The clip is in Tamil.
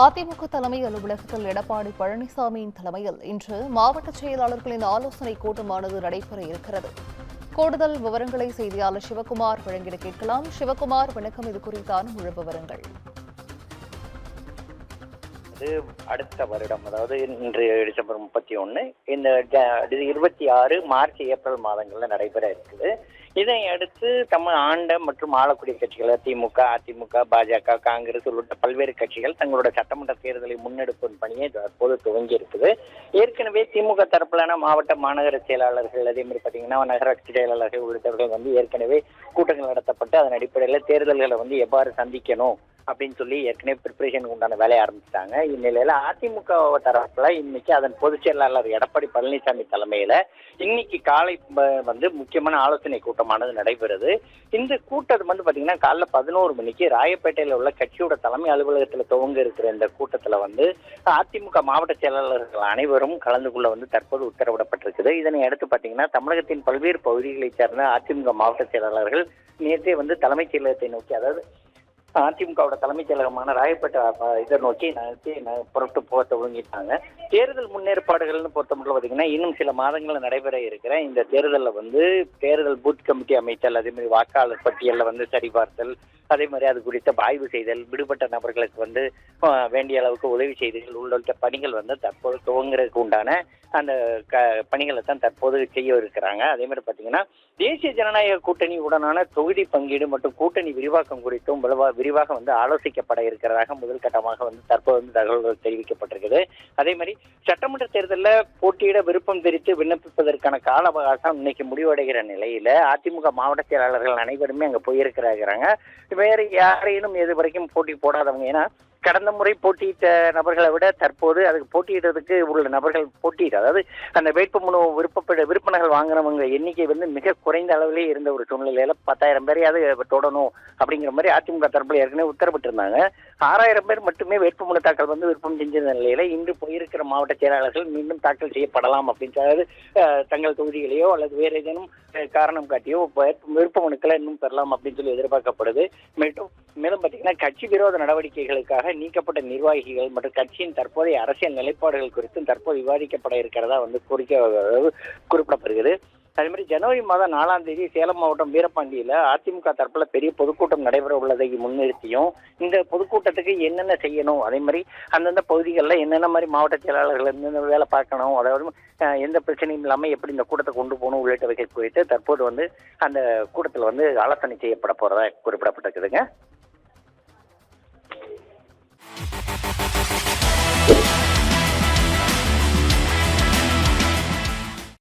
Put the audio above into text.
அதிமுக தலைமை அலுவலகத்தில் எடப்பாடி பழனிசாமியின் தலைமையில் இன்று மாவட்ட செயலாளர்களின் ஆலோசனைக் கூட்டமானது நடைபெற இருக்கிறது. கூடுதல் விவரங்களை செய்தியாளர் சிவகுமார் வழங்கிட கேட்கலாம். சிவகுமார், வணக்கம். இது குறித்தான முழு விவரங்கள். அடுத்த வருடம், அதாவது இன்று டிசம்பர் 31, இந்த 26, மார்ச், ஏப்ரல் மாதங்கள்ல நடைபெற இருக்குது. இதை அடுத்து ஆண்ட மற்றும் ஆளக்கூடிய கட்சிகள் திமுக, அதிமுக, பாஜக, காங்கிரஸ் உள்ளிட்ட பல்வேறு கட்சிகள் தங்களோட சட்டமன்ற தேர்தலை முன்னெடுக்கும் பணியை தற்போது துவங்கி இருக்குது. ஏற்கனவே திமுக தரப்பிலான மாவட்ட மாநகர செயலாளர்கள், அதே மாதிரி பார்த்தீங்கன்னா நகராட்சி செயலாளர்கள் உள்ளிட்டவர்கள் ஏற்கனவே கூட்டங்கள் நடத்தப்பட்டு அதன் அடிப்படையில் தேர்தல்களை எவ்வாறு சந்திக்கணும் அப்படின்னு சொல்லி ஏற்கனவே ப்ரிப்பரேஷனுக்கு உண்டான வேலையை ஆரம்பிச்சிட்டாங்க. இந்நிலையில அதிமுக தரப்புல இன்னைக்கு அதன் பொதுச் செயலாளர் எடப்பாடி பழனிசாமி தலைமையில இன்னைக்கு காலை முக்கியமான ஆலோசனை கூட்டமானது நடைபெறுது. இந்த கூட்டம் பாத்தீங்கன்னா காலைல 11 மணிக்கு ராயப்பேட்டையில உள்ள கட்சியோட தலைமை அலுவலகத்துல துவங்க இருக்கிற இந்த கூட்டத்துல அதிமுக மாவட்ட செயலாளர்கள் அனைவரும் கலந்து கொள்ள தற்போது உத்தரவிடப்பட்டிருக்குது. இதனை அடுத்து பாத்தீங்கன்னா தமிழகத்தின் பல்வேறு பகுதிகளைச் சேர்ந்த அதிமுக மாவட்ட செயலாளர்கள் நேற்றே தலைமைச் செயலகத்தை நோக்கி, அதாவது அதிமுகவோட தலைமைச் செயலகமான ராயப்பேட்டை இதை நோக்கி புறப்பட்டு போக துவங்கிட்டாங்க. தேர்தல் முன்னேற்பாடுகள்னு பொறுத்தமட்டில் பார்த்தீங்கன்னா இன்னும் சில மாதங்களில் நடைபெற இருக்கிற இந்த தேர்தலில் தேர்தல் பூத் கமிட்டி அமைத்தல், அதே மாதிரி வாக்காளர் பட்டியலில் சரிபார்த்தல், அதே மாதிரி அது குறித்த ஆய்வு செய்தல், விடுபட்ட நபர்களுக்கு வேண்டிய அளவுக்கு உதவி செய்தல் உள்ளிட்ட பணிகள் தற்போது துவங்குறதுக்கு உண்டான அந்த பணிகளை தான் தற்போது செய்ய இருக்கிறாங்க. அதே மாதிரி பார்த்தீங்கன்னா தேசிய ஜனநாயக கூட்டணி உடனான தொகுதி பங்கீடு மற்றும் கூட்டணி விரிவாக்கம் குறித்தும் விரிவாக ஆலோசிக்கப்பட இருக்கிறதாக முதல் கட்டமாக தற்போது தகவல்கள் தெரிவிக்கப்பட்டிருக்குது. அதே மாதிரி சட்டமன்ற தேர்தலில் போட்டியிட விருப்பம் தெரிவித்து விண்ணப்பிப்பதற்கான கால அவகாசம் இன்னைக்கு முடிவடைகிற நிலையில அதிமுக மாவட்ட செயலாளர்கள் அனைவருமே அங்க போயிருக்கிறாங்க. வேற யாரையும் இது வரைக்கும் போட்டி போடாதவங்க, ஏன்னா கடந்த முறை போட்டியிட்ட நபர்களை விட தற்போது அதுக்கு போட்டியிடுறதுக்கு உள்ள நபர்கள் அதாவது அந்த வேட்புமனு விருப்பங்கள் வாங்கினவங்க எண்ணிக்கை மிக குறைந்த அளவிலே இருந்த ஒரு சூழ்நிலையில 10,000 பேரையாவது தொடணும் அப்படிங்கிற மாதிரி அதிமுக தரப்புல ஏற்கனவே உத்தரவிட்டு இருந்தாங்க. 6,000 பேர் மட்டுமே வேட்புமனு தாக்கல் விருப்பம் செஞ்ச நிலையில இன்று போயிருக்கிற மாவட்ட செயலாளர்கள் மீண்டும் தாக்கல் செய்யப்படலாம் அப்படின்னு, அதாவது தங்கள் தொகுதிகளையோ அல்லது வேற ஏதேனும் காரணம் காட்டியோ விருப்ப மனுக்களை இன்னும் பெறலாம் அப்படின்னு சொல்லி எதிர்பார்க்கப்படுது. மேலும் பார்த்தீங்கன்னா கட்சி விரோத நடவடிக்கைகளுக்காக நீக்கப்பட்ட நிர்வாகிகள் மற்றும் கட்சியின் தற்போதைய அரசியல் நிலைப்பாடுகள் குறித்தும் தற்போது விவாதிக்கப்பட இருக்கிறதா குறிப்பிடப்படுகிறது. அதே மாதிரி ஜனவரி மாதம் 4ஆம் தேதி சேலம் மாவட்டம் வீரபாண்டியில அதிமுக தரப்புல பெரிய பொதுக்கூட்டம் நடைபெற உள்ளதை முன்னிறுத்தியும் இந்த பொதுக்கூட்டத்துக்கு என்னென்ன செய்யணும், அதே மாதிரி அந்தந்த பகுதிகளில் என்னென்ன மாதிரி மாவட்ட செயலாளர்கள் என்னென்ன வேலை பார்க்கணும், அதாவது எந்த பிரச்சனையும் இல்லாமல் எப்படி இந்த கூட்டத்தை கொண்டு போகணும் உள்ளிட்டவைகள் குறித்து தற்போது அந்த கூட்டத்தில் ஆலோசனை செய்யப்பட போறதா குறிப்பிடப்பட்டிருக்குதுங்க.